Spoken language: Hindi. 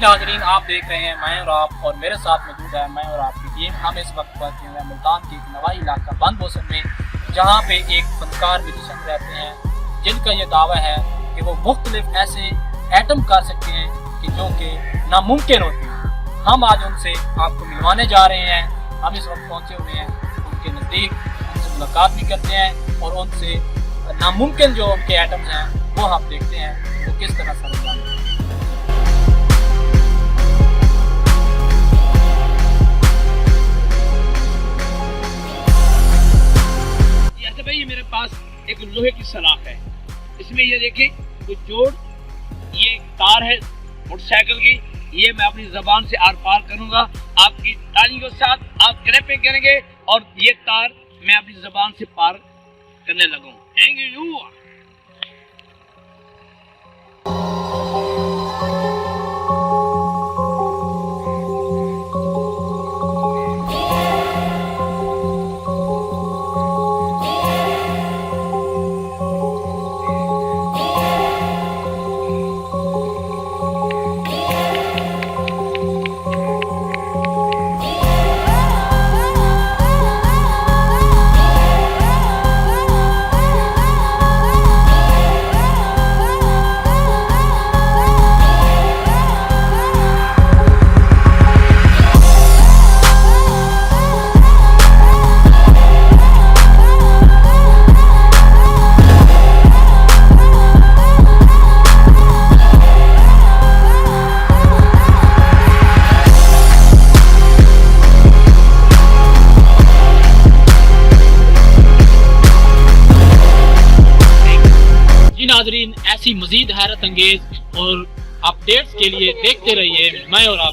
नाजरीन, आप देख रहे हैं मैं और आप, और मेरे साथ मौजूद है मैं और आपकी टीम। हम इस वक्त पहुंचे हुए हैं मुल्तान के एक नवाई इलाका बंद मौसम में, जहाँ पे एक फनकार म्यूजिशियन रहते हैं जिनका ये दावा है कि वो मुख्तलिफ ऐसे एटम कर सकते हैं कि जो कि नामुमकिन होते हैं। हम आज उनसे आपको मिलवाने जा रहे हैं। हम इस वक्त पहुंचे हुए हैं उनके नज़दीक, उनसे मुलाकात भी करते हैं और उनसे नामुमकिन जो उनके एटम्स हैं वो हम देखते हैं वो किस तरह से अंजाम देते हैं। भाई ये मेरे पास एक लोहे की सलाख है, इसमें ये देखिए कुछ जोड़, ये तार है मोटरसाइकिल की, ये मैं अपनी जबान से आर पार करूंगा। आपकी ताली के साथ आप ग्रैपिंग करेंगे और ये तार मैं अपनी जबान से पार करने लगूं। Thank you. नाजरीन, ऐसी मजीद हैरत अंगेज और अपडेट्स के लिए देखते रहिए मैं और आप।